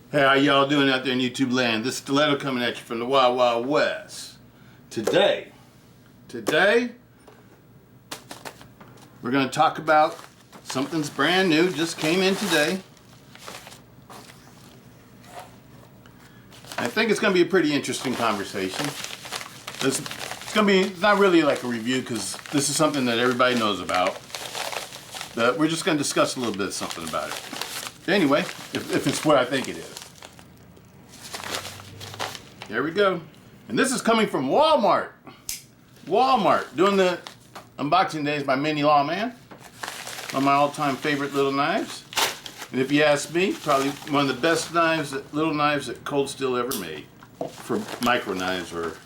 Hey, how y'all doing out there in YouTube land? This is Stiletto coming at you from the Wild Wild West. Today, we're going to talk about something's brand new, just came in today. I think it's going to be a pretty interesting conversation. It's not really like a review because this is something that everybody knows about. But we're just going to discuss a little bit of something about it. Anyway, if it's what I think it is. There we go. And this is coming from Walmart. Walmart, doing the unboxing days by Mini Lawman. One of my all-time favorite little knives. And if you ask me, probably one of the best little knives that Cold Steel ever made. For micro knives or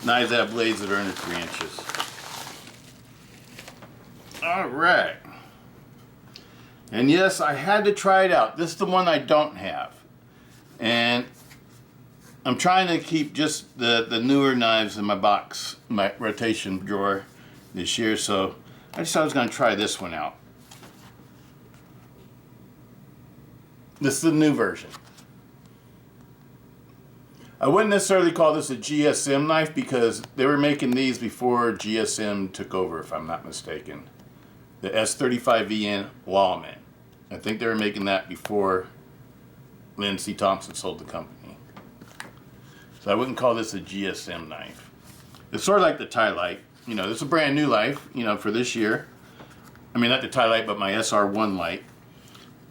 knives that have blades that are under 3 inches. Alright. And yes, I had to try it out. This is the one I don't have. And I'm trying to keep just the newer knives in my box, my rotation drawer this year, so I just thought I was going to try this one out. This is the new version. I wouldn't necessarily call this a GSM knife because they were making these before GSM took over, if I'm not mistaken. The S35VN Lawman. I think they were making that before Lindsay Thompson sold the company. So I wouldn't call this a GSM knife. It's sort of like the Tie-Lite. You know, this is a brand new knife, you know, for this year. I mean, not the Tie-Lite, but my SR1 light.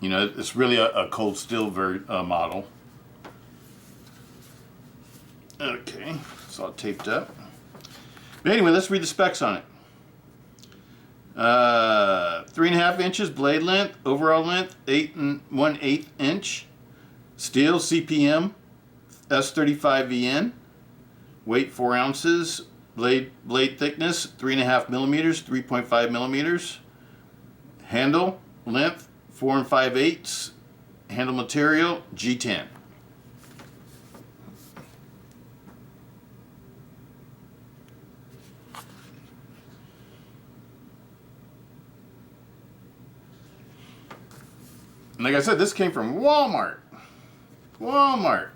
You know, it's really a Cold Steel model. Okay, it's all taped up. But anyway, let's read the specs on it. 3.5 inches blade length, overall length 8 1/8 inch, steel CPM S35VN, weight 4 ounces, blade thickness 3.5 millimeters, 3.5 millimeters, handle length 4 5/8, handle material G10. And like I said, this came from Walmart. Walmart.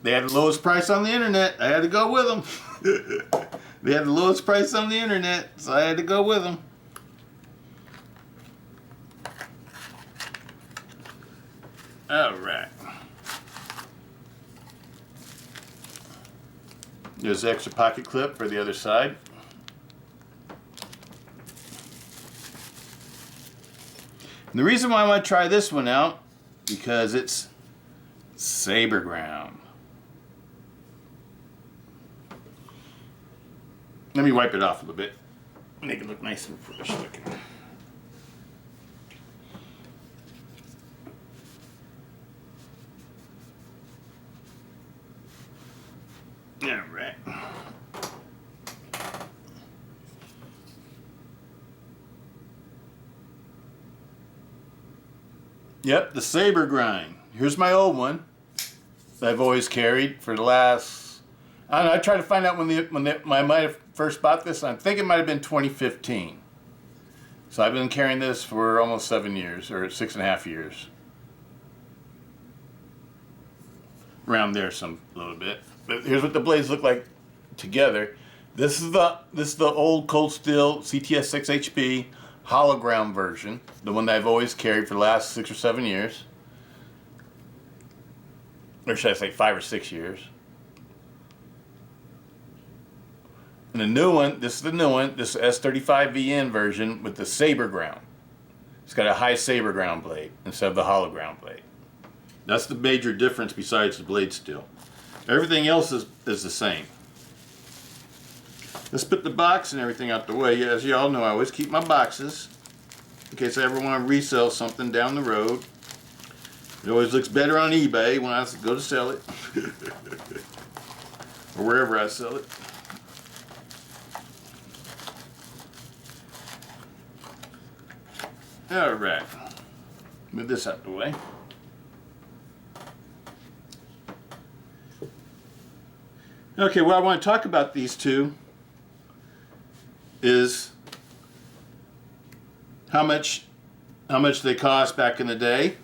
They had the lowest price on the internet. I had to go with them. They had the lowest price on the internet, so I had to go with them. All right. There's the extra pocket clip for the other side. And the reason why I want to try this one out, because it's saber ground. Let me wipe it off a little bit. Make it look nice and fresh looking. All right. Yep, the saber grind. Here's my old one that I've always carried for the last, I don't know, I tried to find out when I might have first bought this. I think it might have been 2015. So I've been carrying this for almost 7 years, or 6.5 years. Around there a little bit. But here's what the blades look like together. This is the old Cold Steel CTS-XHP hologram version, the one that I've always carried for the last 6 or 7 years. Or should I say 5 or 6 years. And the new one, this is the new one, this S35VN version with the saber ground. It's got a high saber ground blade instead of the hologram blade. That's the major difference besides the blade steel. Everything else is the same. Let's put the box and everything out the way. As you all know, I always keep my boxes in case I ever want to resell something down the road. It always looks better on eBay when I go to sell it. Or wherever I sell it. Alright. Move this out the way. Okay, what I want to talk about these two is how much how much they cost back in the day,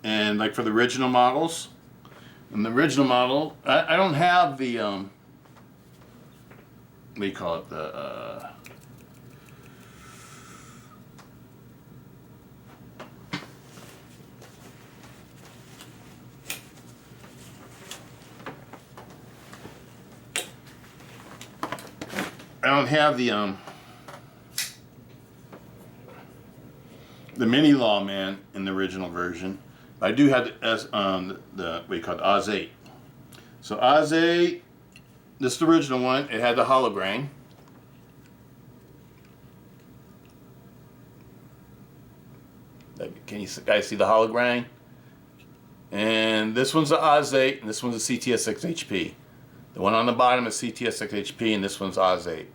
and like for the original models. And the original model, I don't have the what do you call it, the I don't have the mini Lawman in the original version. I do have the what do you call it, Oz 8. So Oz 8, this is the original one. It had the hologram. Can you guys see the hologram? And this one's the Oz 8, and this one's the CTS-XHP. The one on the bottom is CTS-XHP, and this one's Oz 8.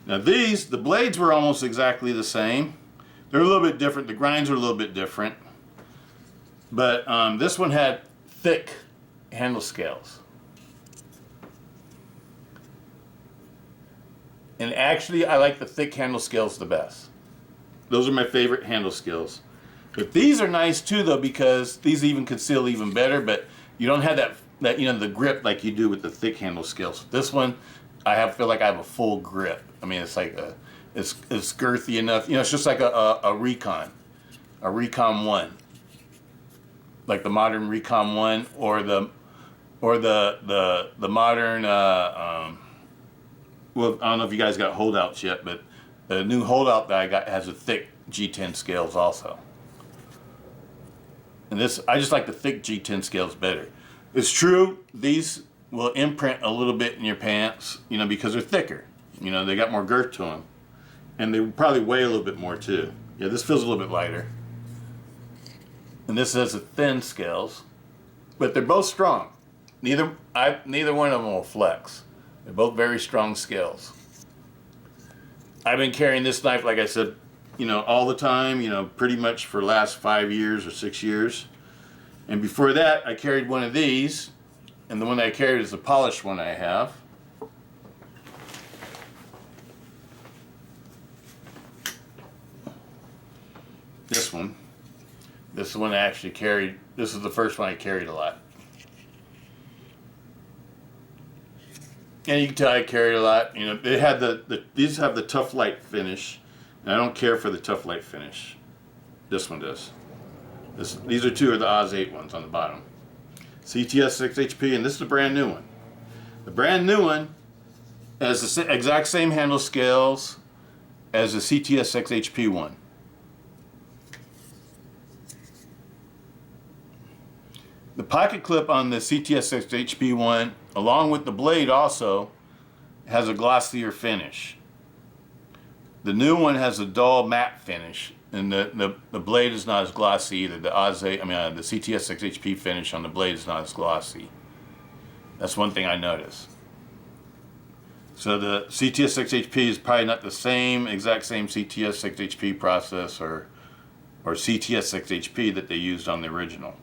Now these, the blades were almost exactly the same. They're a little bit different. The grinds are a little bit different. But this one had thick handle scales. And actually, I like the thick handle scales the best. Those are my favorite handle scales. But these are nice too, though, because these even conceal even better, but you don't have that you know, the grip like you do with the thick handle scales. This one, I feel like I have a full grip. I mean, it's like it's girthy enough. You know, it's just like a Recon 1, like the modern Recon 1, or the modern. Well, I don't know if you guys got holdouts yet, but the new holdout that I got has a thick G10 scales also. And this, I just like the thick G10 scales better. It's true, these will imprint a little bit in your pants, you know, because they're thicker. You know, they got more girth to them. And they probably weigh a little bit more too. Yeah, this feels a little bit lighter. And this has the thin scales, but they're both strong. Neither one of them will flex. They're both very strong scales. I've been carrying this knife, like I said, you know, all the time, you know, pretty much for the last 5 years or 6 years. And before that, I carried one of these, and the one that I carried is the polished one I have. This one. This is the one I actually carried. This is the first one I carried a lot. And you can tell I carried a lot. You know, it had these have the tough light finish, and I don't care for the tough light finish. This one does. These are two of the Oz 8 ones on the bottom. CTS-XHP, and this is the brand new one. The brand new one has the exact same handle scales as the CTS-XHP one. The pocket clip on the CTS-XHP one, along with the blade also, has a glossier finish. The new one has a dull matte finish, and the blade is not as glossy either. The CTS-XHP finish on the blade is not as glossy. That's one thing I noticed. So the CTS-XHP is probably not the exact same CTS-XHP process or CTS-XHP that they used on the original.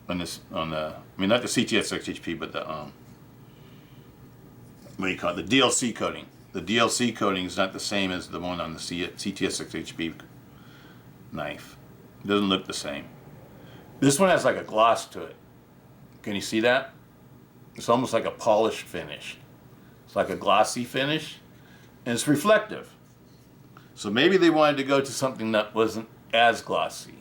Not the CTS-XHP, but the what do you call it? The DLC coating. The DLC coating is not the same as the one on the CTS-XHP knife. It doesn't look the same. This one has like a gloss to it. Can you see that? It's almost like a polished finish. It's like a glossy finish, and it's reflective. So maybe they wanted to go to something that wasn't as glossy.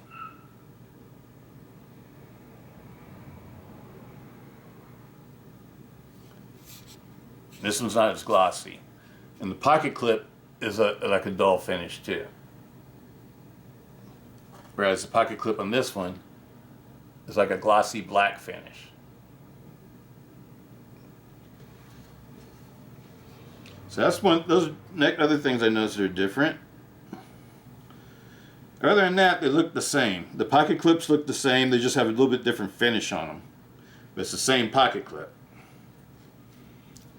This one's not as glossy. And the pocket clip is like a dull finish too. Whereas the pocket clip on this one is like a glossy black finish. So that's those other things I noticed are different. Other than that, they look the same. The pocket clips look the same, they just have a little bit different finish on them. But it's the same pocket clip.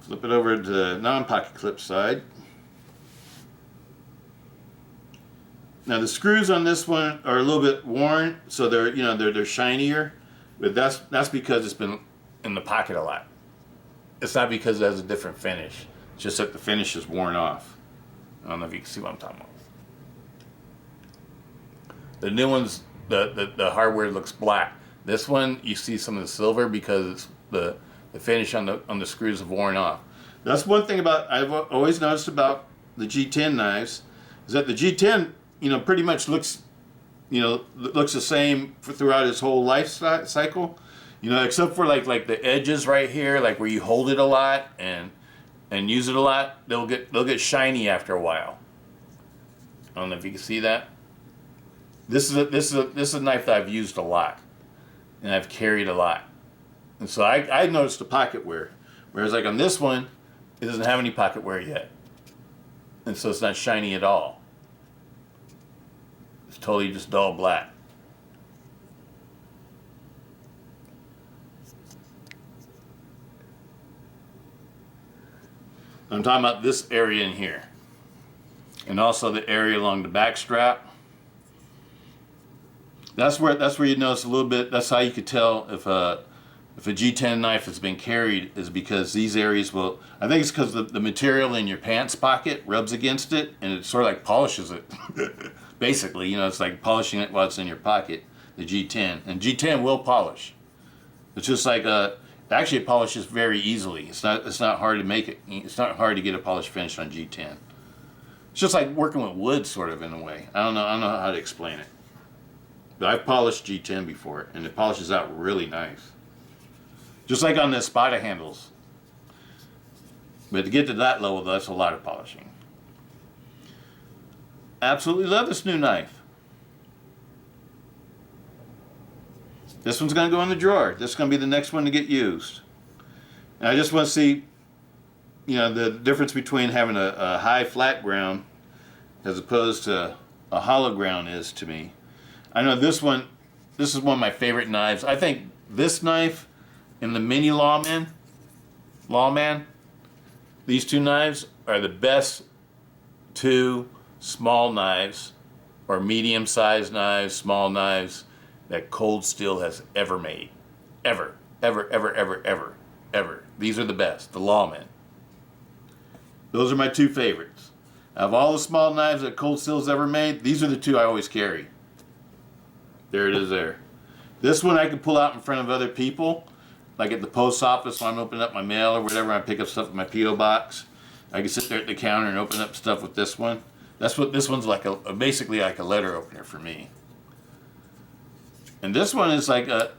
Flip it over to the non-pocket clip side. Now the screws on this one are a little bit worn, so they're shinier, but that's because it's been in the pocket a lot. It's not because it has a different finish. It's just that the finish is worn off. I don't know if you can see what I'm talking about. The new ones, the hardware looks black. This one, you see some of the silver because the finish on the screws have worn off. That's one thing I've always noticed about the G10 knives, is that the G10, pretty much looks the same throughout its whole life cycle, except for like the edges right here, like where you hold it a lot and use it a lot, they'll get shiny after a while. I don't know if you can see that. This is a knife that I've used a lot, and I've carried a lot, and so I noticed the pocket wear, whereas like on this one, it doesn't have any pocket wear yet, and so it's not shiny at all. It's totally just dull black. I'm talking about this area in here, and also the area along the back strap. That's where you notice a little bit. That's how you could tell if a G10 knife has been carried, is because these areas will. I think it's because the material in your pants pocket rubs against it, and it sort of like polishes it. Basically, it's like polishing it while it's in your pocket. The G10, and G10 will polish. It's just like actually it polishes very easily. It's not hard to make it. It's not hard to get a polished finish on G10. It's just like working with wood, sort of, in a way. I don't know how to explain it. But I've polished G10 before, and it polishes out really nice. Just like on the Espada handles. But to get to that level, that's a lot of polishing. Absolutely love this new knife. This one's going to go in the drawer. This is going to be the next one to get used. And I just want to see, the difference between having a high flat ground as opposed to a hollow ground is to me. I know this is one of my favorite knives. I think this knife and the mini Lawman, these two knives are the best two small knives, or medium-sized knives, small knives, that Cold Steel has ever made. Ever. These are the best, the Lawman. Those are my two favorites. Out of all the small knives that Cold Steel's ever made, these are the two I always carry. There it is there. This one I can pull out in front of other people, like at the post office when I'm opening up my mail or whatever. I pick up stuff in my P.O. box. I can sit there at the counter and open up stuff with this one. That's what this one's like, basically like a letter opener for me. And this one is like a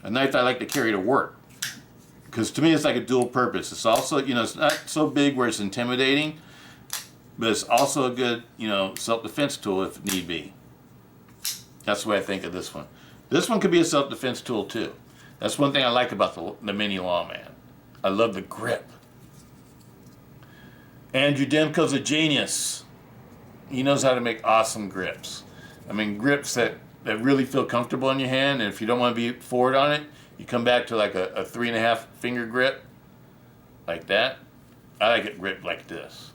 knife I like to carry to work, because to me it's like a dual purpose. It's also, it's not so big where it's intimidating, but it's also a good, self-defense tool if need be. That's the way I think of this one. This one could be a self-defense tool too. That's one thing I like about the mini Lawman. I love the grip. Andrew Demko's a genius. He knows how to make awesome grips. I mean, grips that really feel comfortable in your hand, and if you don't want to be forward on it, you come back to like a 3.5 finger grip, like that. I like it gripped like this,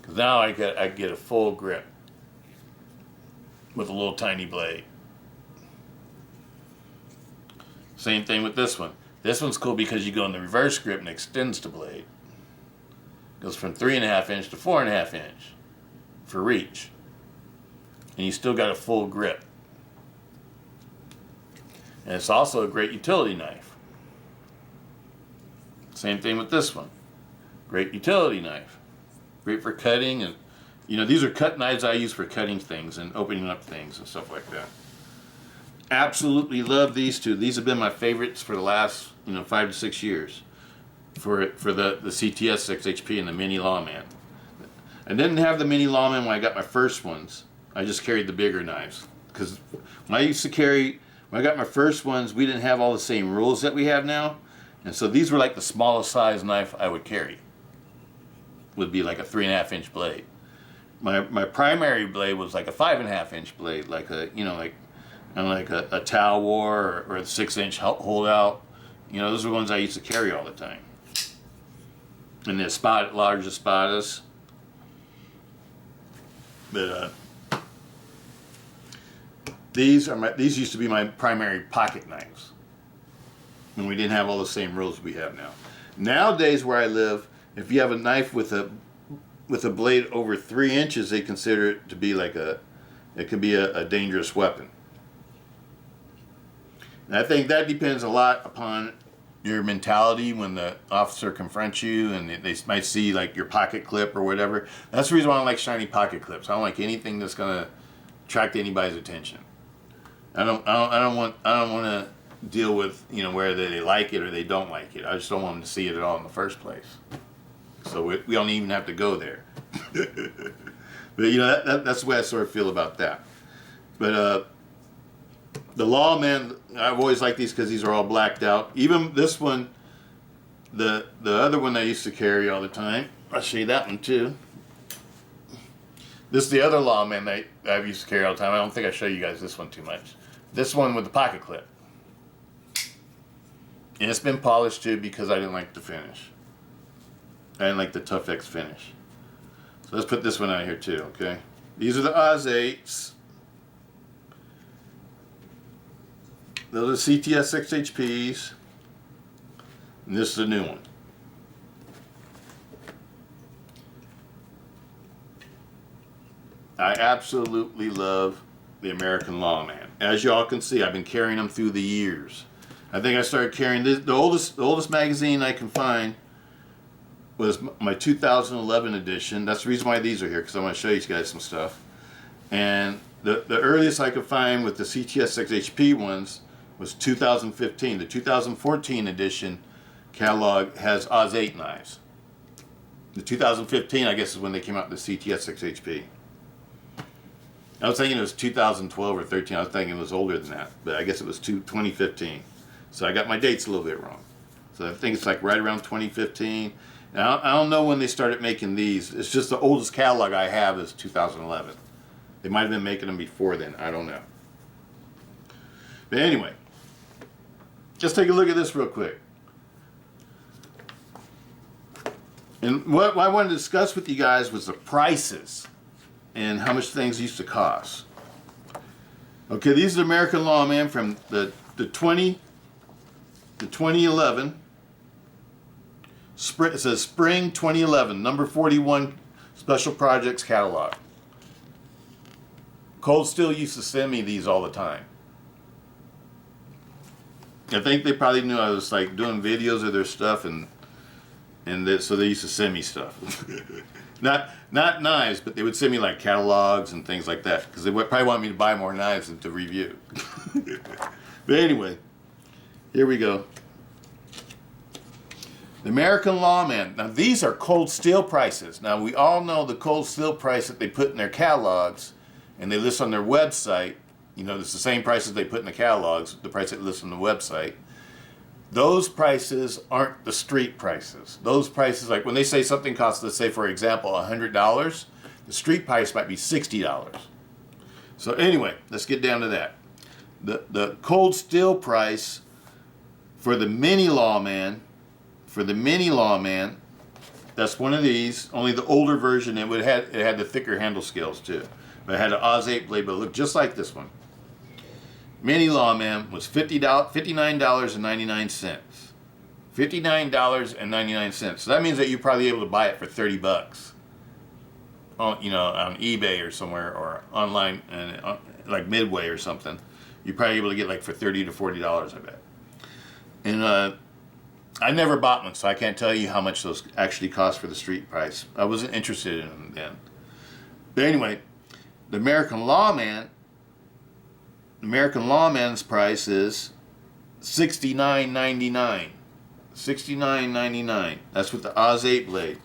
because now I get a full grip with a little tiny blade. Same thing with this one. This one's cool because you go in the reverse grip and it extends the blade. Goes from 3.5 inch to 4.5 inch for reach. And you still got a full grip. And it's also a great utility knife. Same thing with this one. Great utility knife. Great for cutting, and these are cut knives I use for cutting things and opening up things and stuff like that. Absolutely love these two. These have been my favorites for the last 5 to 6 years for the CTS-XHP and the mini Lawman. I didn't have the mini Lawman when I got my first ones. I just carried the bigger knives, because when I got my first ones, we didn't have all the same rules that we have now, and so these were like the smallest size knife I would carry. Would be like a 3.5 inch blade. My primary blade was like a 5.5 inch blade, like a a Tau War or a 6 inch holdout. Those are the ones I used to carry all the time. And the large Espadas. But these used to be my primary pocket knives when we didn't have all the same rules we have now. Nowadays, where I live, if you have a knife with with a blade over 3 inches, they consider it to be like it could be a dangerous weapon. And I think that depends a lot upon your mentality when the officer confronts you and they might see like your pocket clip or whatever. That's the reason why I don't like shiny pocket clips. I don't like anything that's gonna attract anybody's attention. I don't want to deal with, you know, whether they like it or they don't like it. I just don't want them to see it at all in the first place. So we don't even have to go there. But you know, that's the way I sort of feel about that. But the Lawman, I've always liked these because these are all blacked out. Even this one, the other one I used to carry all the time. I'll show you that one too. This is the other Lawman that I used to carry all the time. I don't think I show you guys this one too much. This one with the pocket clip. And it's been polished too because I didn't like the finish. I didn't like the Tough X finish. So let's put this one out here too, okay? These are the Oz 8s. Those are CTS-XHPs. And this is a new one. I absolutely love the American Lawman. As y'all can see, I've been carrying them through the years. I think I started carrying this, the oldest magazine I can find was my 2011 edition. That's the reason why these are here, because I want to show you guys some stuff. And the earliest I could find with the CTS-XHP ones was 2015. The 2014 edition catalog has Oz 8 knives. The 2015, I guess, is when they came out with the CTS-XHP. I was thinking it was 2012 or 13. I was thinking it was older than that, but I guess it was 2015. So I got my dates a little bit wrong. So I think it's like right around 2015. And I don't know when they started making these. It's just the oldest catalog I have is 2011. They might have been making them before then. I don't know. But anyway, just take a look at this real quick. And what I wanted to discuss with you guys was the prices and how much things used to cost. Okay, these are the American Lawman from the 2011. It says Spring 2011, number 41 Special Projects Catalog. Cold Steel used to send me these all the time. I think they probably knew I was like doing videos of their stuff, and so they used to send me stuff. Not knives, but they would send me like catalogs and things like that, because they would probably want me to buy more knives than to review. But anyway, here we go. The American Lawman. Now these are cold steel prices. Now we all know the cold steel price that they put in their catalogs and they list on their website. You know, it's the same prices they put in the catalogs, the price they list on the website. Those prices aren't the street prices. Those prices, like when they say something costs, let's say for example, $100, the street price might be $60. So anyway, let's get down to that. The cold steel price for the mini Lawman, that's one of these, only the older version. It had the thicker handle scales too. But it had an Oz 8 blade, but it looked just like this one. Mini Lawman was $59.99. $59.99. So that means that you're probably able to buy it for $30. You know, on eBay or somewhere, or online, and like Midway or something. You're probably able to get like for $30 to $40, I bet. And I never bought one, so I can't tell you how much those actually cost for the street price. I wasn't interested in them then. But anyway, the American Lawman's price is $69.99. $69.99. That's with the Oz 8 blade.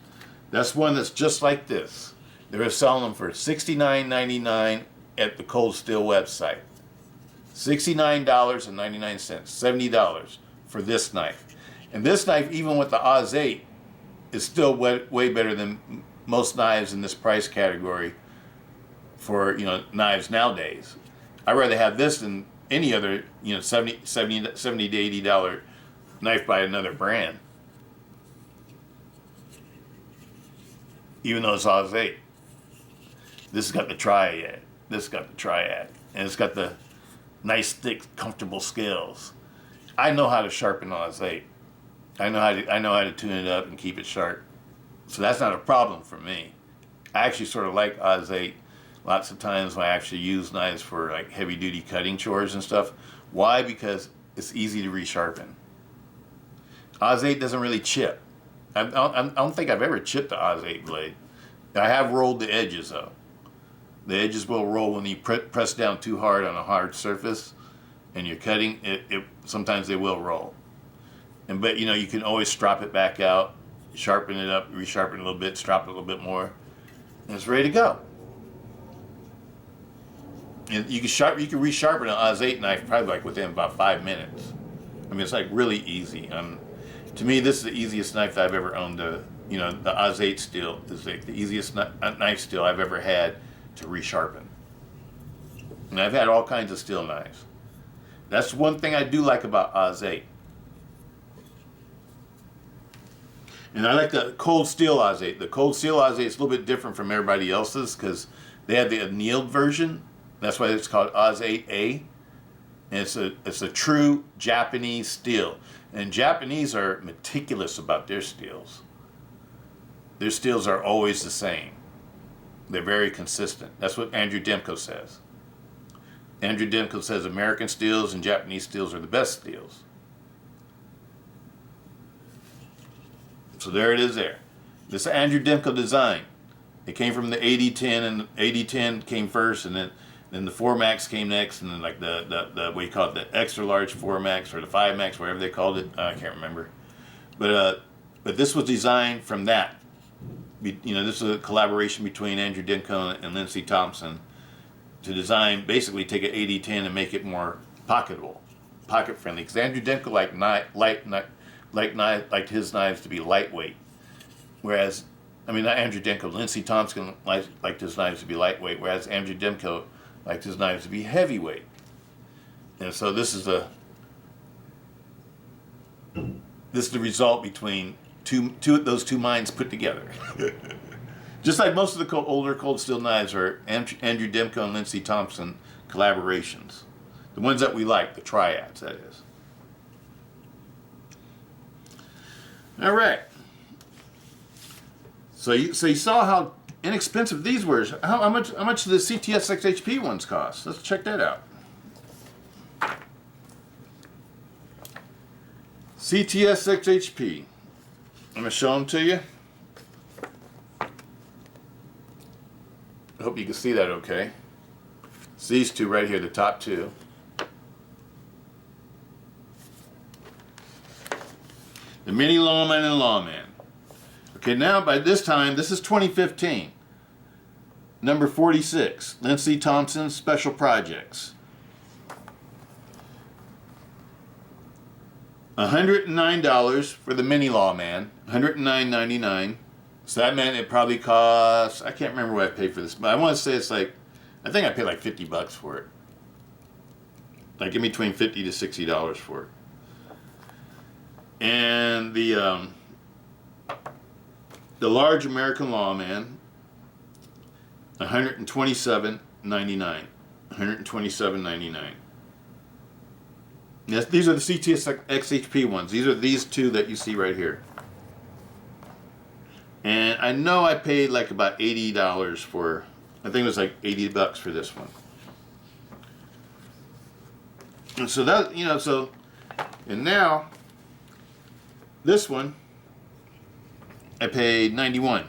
That's one that's just like this. They're selling them for $69.99 at the Cold Steel website. $69.99. $70 for this knife. And this knife, even with the Oz 8, is still way better than most knives in this price category for, you know, knives nowadays. I'd rather have this than any other, you know, $70 to $80 knife by another brand. Even though it's Oz 8. This has got the triad. This has got the triad. And it's got the nice, thick, comfortable scales. I know how to sharpen Oz 8. I know how to tune it up and keep it sharp. So that's not a problem for me. I actually sort of like Oz 8 lots of times when I actually use knives for like heavy duty cutting chores and stuff. Why? Because it's easy to resharpen. Oz 8 doesn't really chip. I don't think I've ever chipped the Oz 8 blade. I have rolled the edges though. The edges will roll when you press down too hard on a hard surface and you're cutting. Sometimes they will roll. But you know, you can always strop it back out, sharpen it up, resharpen it a little bit, strop it a little bit more, and it's ready to go. And you can resharpen an Oz 8 knife probably like within about 5 minutes. I mean, it's like really easy. To me, this is the easiest knife that I've ever owned. You know, the Oz 8 steel is like the easiest knife steel I've ever had to resharpen. And I've had all kinds of steel knives. That's one thing I do like about Oz 8. And I like the cold steel Oz 8. The cold steel Oz 8 is a little bit different from everybody else's because they have the annealed version. That's why it's called Oz 8A. And it's a true Japanese steel. And Japanese are meticulous about their steels. Their steels are always the same. They're very consistent. That's what Andrew Demko says. Andrew Demko says American steels and Japanese steels are the best steels. So there it is there. This is Andrew Demko design. It came from the 80-10, and 80-10 came first, and then the 4-max came next, and then like the what do you call it, the extra large 4-max or the 5-max, whatever they called it. I can't remember. But this was designed from that. You know, this is a collaboration between Andrew Demko and Lindsey Thompson to design, basically take an 80-10 and make it more pocketable, pocket friendly. Because Andrew Demko liked his knives to be lightweight, whereas, I mean, not Andrew Demko, Lindsey Thompson liked his knives to be lightweight, whereas Andrew Demko liked his knives to be heavyweight. And so this is the result between those two minds put together. Just like most of the older cold steel knives are Andrew Demko and Lindsey Thompson collaborations. The ones that we like, the triads, that is. All right. So you saw how inexpensive these were. How much do the CTS-XHP ones cost? Let's check that out. CTS-XHP. I'm going to show them to you. I hope you can see that okay. It's these two right here, the top two. The Mini Lawman and Lawman. Okay, now by this time, this is 2015. Number 46, Lindsey Thompson Special Projects. $109 for the Mini Lawman, $109.99. So that meant it probably cost, I can't remember what I paid for this, but I want to say it's like, I think I paid like $50 for it. Like in between $50 to $60 for it. And the large American Lawman, $127.99. $127.99. Yes, these are the CTS-XHP ones. These are these two that you see right here. And I know I paid like about $80 for, I think it was like $80 for this one. And so that, you know, so, and now, this one, I paid $91.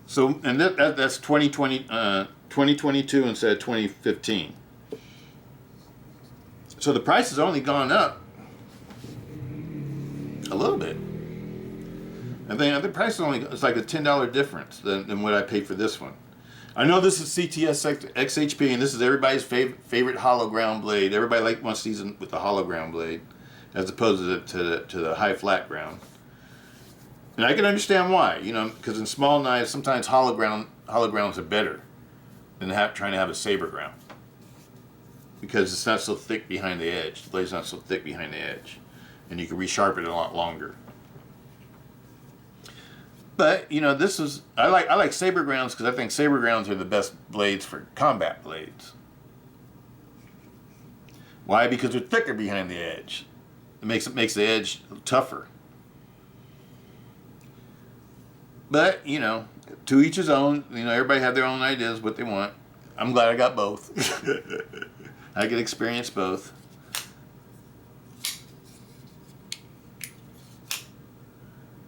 So, and that's 2022 instead of 2015. So the price has only gone up a little bit. I think the price is only, it's like a $10 difference than what I paid for this one. I know this is CTS-XHP, and this is everybody's favorite hollow ground blade. Everybody wants these with the hollow ground blade, as opposed to the high flat ground. And I can understand why, you know, because in small knives, sometimes hollow grounds are better than trying to have a saber ground, because it's not so thick behind the edge. The blade's not so thick behind the edge, and you can resharpen it a lot longer. But you know, this is I like saber grounds because I think saber grounds are the best blades for combat blades. Why? Because they're thicker behind the edge. It makes the edge tougher. But, you know, to each his own. You know, everybody have their own ideas, what they want. I'm glad I got both. I could experience both.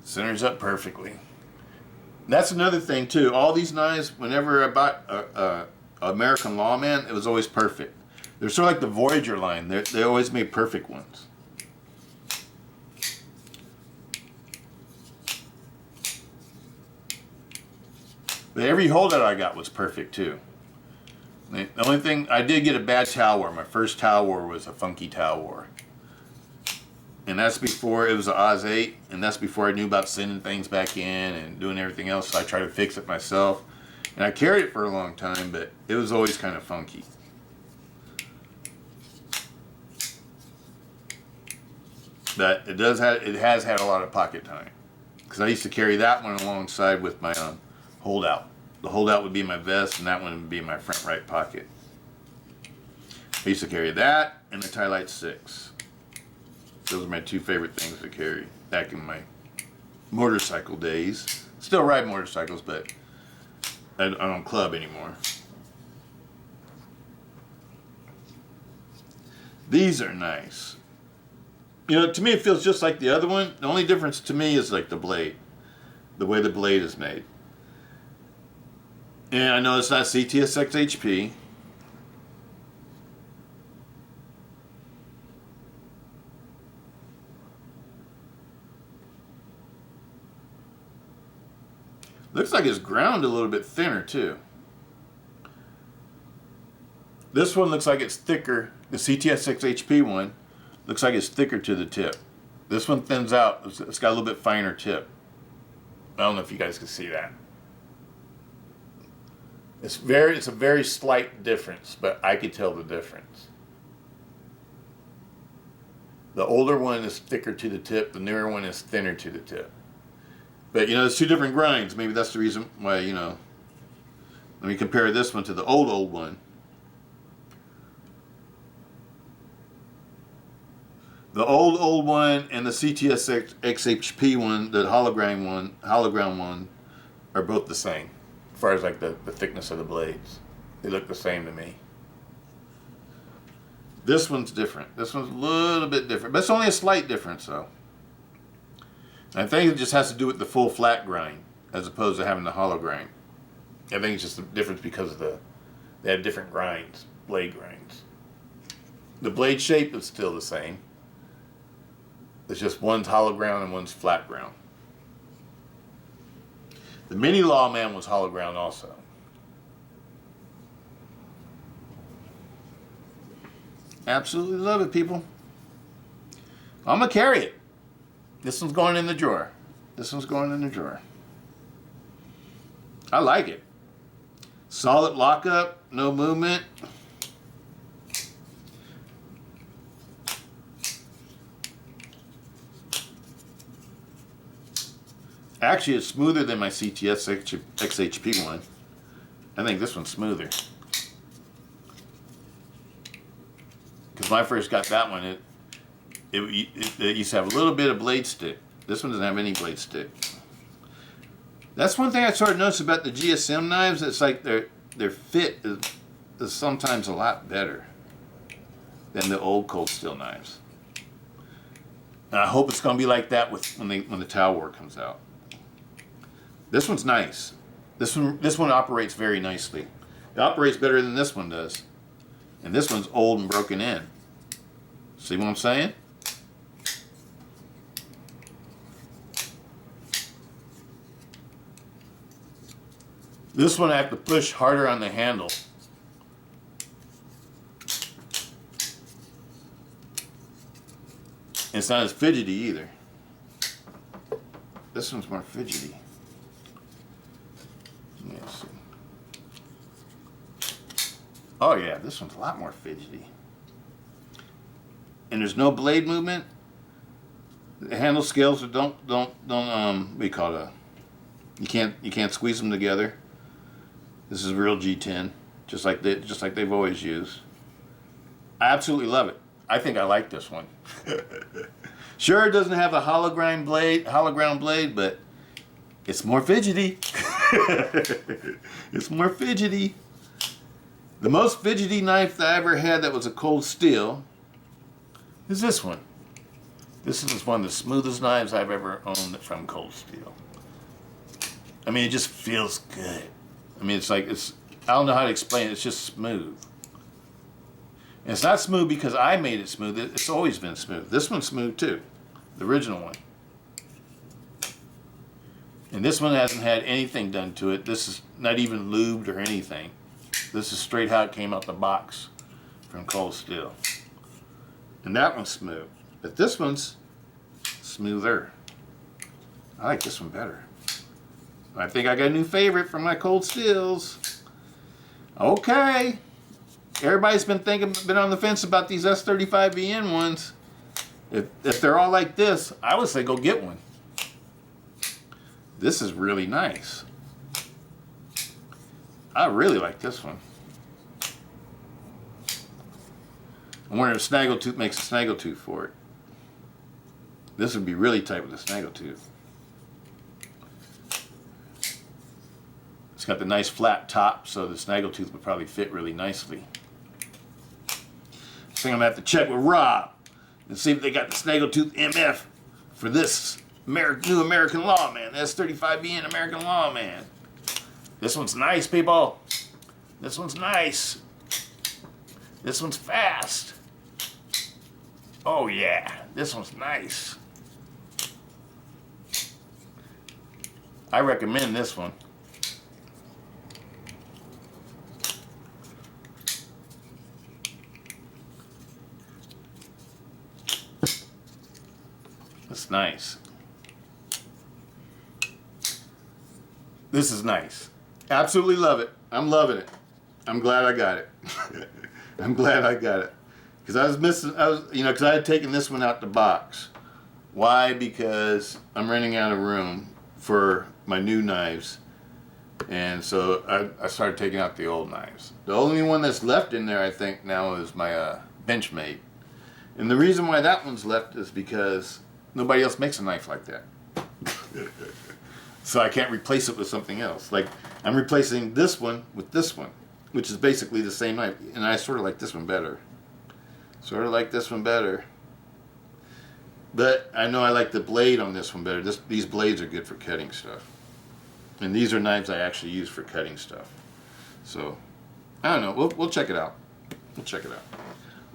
Centers up perfectly. That's another thing, too. All these knives, whenever I bought American Lawman, it was always perfect. They're sort of like the Voyager line. They always made perfect ones. But every holdout I got was perfect, too. The only thing, I did get a bad towel war. My first towel war was a funky towel war. And that's before it was an Oz 8, and that's before I knew about sending things back in and doing everything else, so I tried to fix it myself. And I carried it for a long time, but it was always kind of funky. But it has had a lot of pocket time. Because I used to carry that one alongside with my holdout. The holdout would be my vest, and that one would be my front right pocket. I used to carry that and the Tie-Lite 6. Those are my two favorite things to carry back in my motorcycle days. Still ride motorcycles, but I don't club anymore. These are nice. You know, to me it feels just like the other one. The only difference to me is like the blade. The way the blade is made. And I know it's not CTS-XHP. Looks like it's ground a little bit thinner too. This one looks like it's thicker. The CTS-XHP one looks like it's thicker to the tip. This one thins out. It's got a little bit finer tip. I don't know if you guys can see that. It's a very slight difference, but I could tell the difference. The older one is thicker to the tip. The newer one is thinner to the tip. But, you know, it's two different grinds. Maybe that's the reason why, you know. Let me compare this one to the old one. The old one and the CTS-XHP one, the hologram one, are both the same. As far as like the thickness of the blades. They look the same to me. This one's different. This one's a little bit different. But it's only a slight difference, though. I think it just has to do with the full flat grind as opposed to having the hollow grind. I think it's just the difference because of they have different grinds, blade grinds. The blade shape is still the same. It's just one's hollow ground and one's flat ground. The mini Lawman was hollow ground also. Absolutely love it, people. I'm going to carry it. This one's going in the drawer. This one's going in the drawer. I like it. Solid lockup, no movement. Actually, it's smoother than my CTS-XHP one. I think this one's smoother. Because when I first got that one, it used to have a little bit of blade stick. This one doesn't have any blade stick. That's one thing I sort of noticed about the GSM knives. It's like their fit is sometimes a lot better than the old cold steel knives. And I hope it's going to be like that when the towel war comes out. This one's nice. This one operates very nicely. It operates better than this one does. And this one's old and broken in. See what I'm saying? This one I have to push harder on the handle. It's not as fidgety either. This one's more fidgety. Let's see. Oh yeah, this one's a lot more fidgety. And there's no blade movement. The handle scales don't what do you call it? You can't squeeze them together. This is real G10, just like they've always used. I absolutely love it. I think I like this one. Sure, it doesn't have a hollow ground blade, but It's more fidgety. It's more fidgety. The most fidgety knife that I ever had that was a cold steel is this one. This is one of the smoothest knives I've ever owned from cold steel. I mean, it just feels good. I mean, it's like, I don't know how to explain it. It's just smooth. And it's not smooth because I made it smooth. It's always been smooth. This one's smooth too. The original one. And this one hasn't had anything done to it. This is not even lubed or anything. This is straight how it came out the box from cold steel. And that one's smooth. But this one's smoother. I like this one better. I think I got a new favorite from my cold steels. Okay. Everybody's been on the fence about these S35VN ones. If they're all like this, I would say go get one. This is really nice. I really like this one. I wonder if Snaggletooth makes a Snaggletooth for it. This would be really tight with a Snaggletooth. It's got the nice flat top, so the Snaggletooth would probably fit really nicely. I think I'm gonna have to check with Rob and see if they got the Snaggletooth MF for this new American Lawman, the S35VN American Lawman. This one's nice, people. This one's nice. This one's fast. Oh yeah, this one's nice. I recommend this one. It's nice. This is nice. Absolutely love it. I'm loving it. I'm glad I got it. I'm glad I got it. Because because I had taken this one out the box. Why? Because I'm running out of room for my new knives. And so I started taking out the old knives. The only one that's left in there, I think, now is my Benchmade. And the reason why that one's left is because nobody else makes a knife like that. So I can't replace it with something else. Like, I'm replacing this one with this one, which is basically the same knife. And I sort of like this one better. Sort of like this one better. But I know I like the blade on this one better. These blades are good for cutting stuff. And these are knives I actually use for cutting stuff. So, I don't know. We'll check it out. We'll check it out.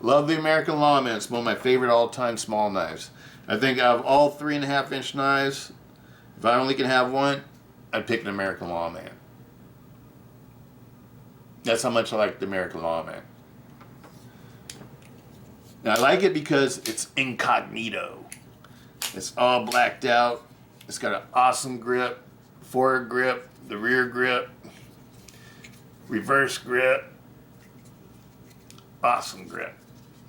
Love the American Lawman. It's one of my favorite all-time small knives. I think out of all 3.5-inch knives, if I only can have one, I'd pick an American Lawman. That's how much I like the American Lawman. Now, I like it because it's incognito. It's all blacked out. It's got an awesome grip, forward grip, the rear grip, reverse grip, awesome grip,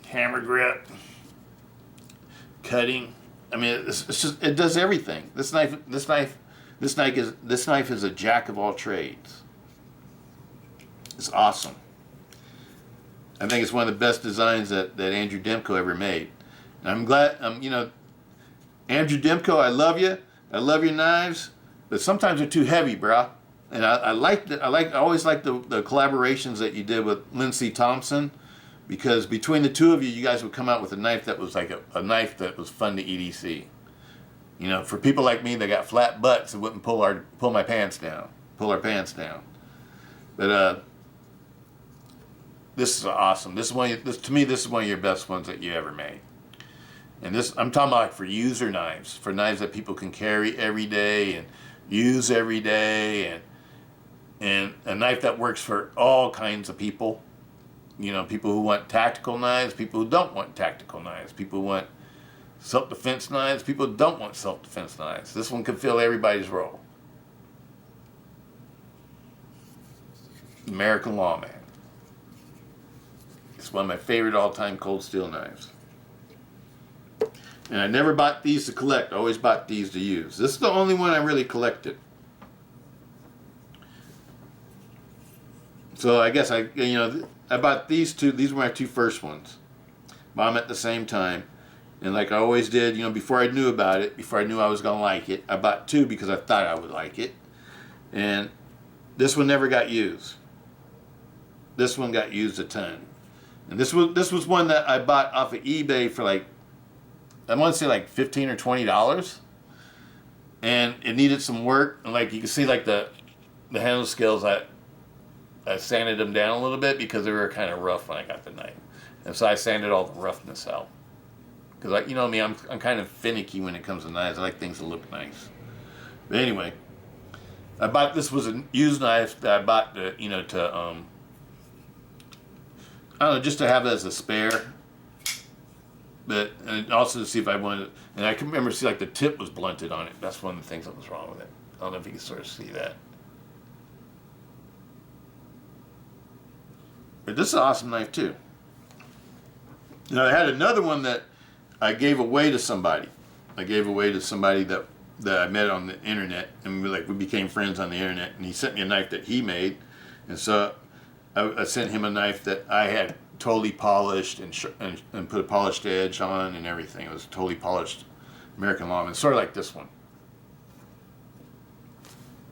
hammer grip, cutting. I mean, it's just, it does everything. This knife is a jack of all trades. It's awesome. I think it's one of the best designs that Andrew Demko ever made. And I'm glad, Andrew Demko, I love you. I love your knives, but sometimes they're too heavy, bro. And I always like the collaborations that you did with Lindsey Thompson, because between the two of you, you guys would come out with a knife that was like a knife that was fun to EDC. You know, for people like me that got flat butts, it wouldn't pull our pants down. But this is awesome. To me, this is one of your best ones that you ever made. And this, I'm talking about like for user knives, for knives that people can carry every day and use every day, and a knife that works for all kinds of people. You know, people who want tactical knives, people who don't want tactical knives, people who want self-defense knives, people who don't want self-defense knives. This one can fill everybody's role. American Lawman. It's one of my favorite all-time cold steel knives. And I never bought these to collect. I always bought these to use. This is the only one I really collected. So I guess I bought these two. These were my two first ones. Bought them at the same time. And like I always did, you know, before I knew about it, before I knew I was going to like it, I bought two because I thought I would like it. And this one never got used. This one got used a ton. And this was one that I bought off of eBay for like, I want to say like $15 or $20. And it needed some work. And like you can see like the handle scales, I sanded them down a little bit because they were kind of rough when I got the knife. And so I sanded all the roughness out. Because, like, you know me, I'm kind of finicky when it comes to knives. I like things to look nice. But anyway, I bought, this was a used knife that I bought to, you know, to, I don't know, just to have it as a spare. But, and also to see if I wanted, and I can remember, see, like, the tip was blunted on it. That's one of the things that was wrong with it. I don't know if you can sort of see that. But this is an awesome knife, too. You know, I had another one that I gave away to somebody. I gave away to somebody that I met on the internet, and we became friends on the internet. And he sent me a knife that he made, and so I sent him a knife that I had totally polished and put a polished edge on and everything. It was a totally polished American Lawman, sort of like this one.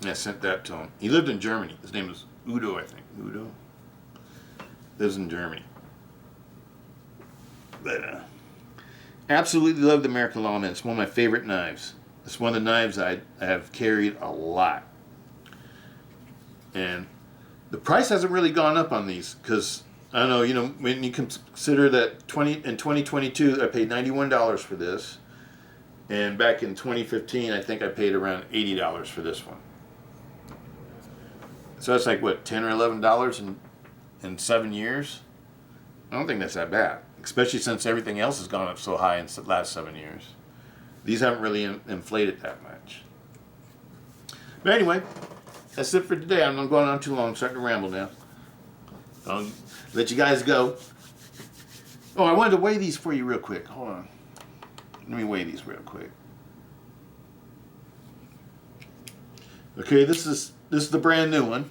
And I sent that to him. He lived in Germany. His name was Udo, I think. Udo lives in Germany. But absolutely love the American Lawman. It's one of my favorite knives. It's one of the knives I have carried a lot. And the price hasn't really gone up on these because, I don't know, you know, when you consider that in 2022 I paid $91 for this, and back in 2015 I think I paid around $80 for this one. So that's like, what, $10 or $11 in 7 years? I don't think that's that bad, especially since everything else has gone up so high in the last 7 years. These haven't really inflated that much. But anyway, that's it for today. I'm not going on too long. I'm starting to ramble now. I'll let you guys go. Oh, I wanted to weigh these for you real quick. Hold on. Let me weigh these real quick. Okay, this is the brand new one.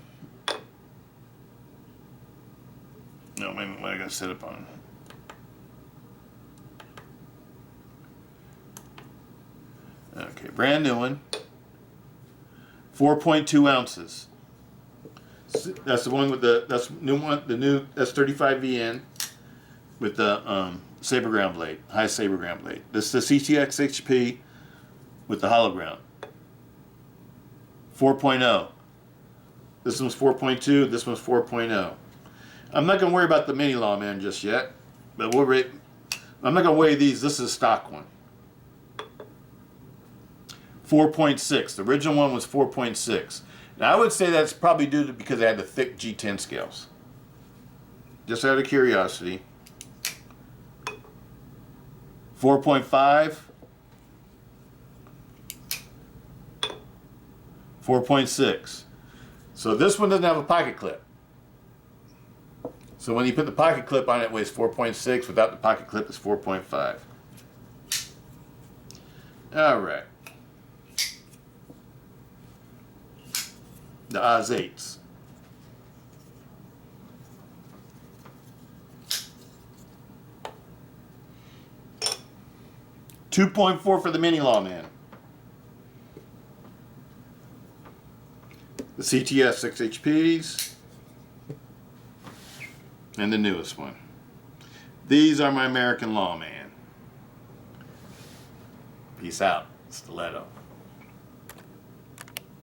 No, wait a minute, what I got set up on. Okay, brand new one. 4.2 ounces. That's the one with that's new one, the new S35VN with the saber ground blade, high saber ground blade. This is the CTS-XHP with the hollow ground. 4.0. This one's 4.2. This one's 4.0. I'm not going to worry about the mini Lawman just yet, but I'm not going to weigh these. This is a stock one. 4.6. The original one was 4.6. Now I would say that's probably due to because they had the thick G10 scales. Just out of curiosity. 4.5. 4.6. So this one doesn't have a pocket clip. So when you put the pocket clip on it, it weighs 4.6. Without the pocket clip, it's 4.5. All right. The Oz 8s. $2.4 for the mini Lawman. The CTS-XHPs. And the newest one. These are my American Lawman. Peace out. Stiletto.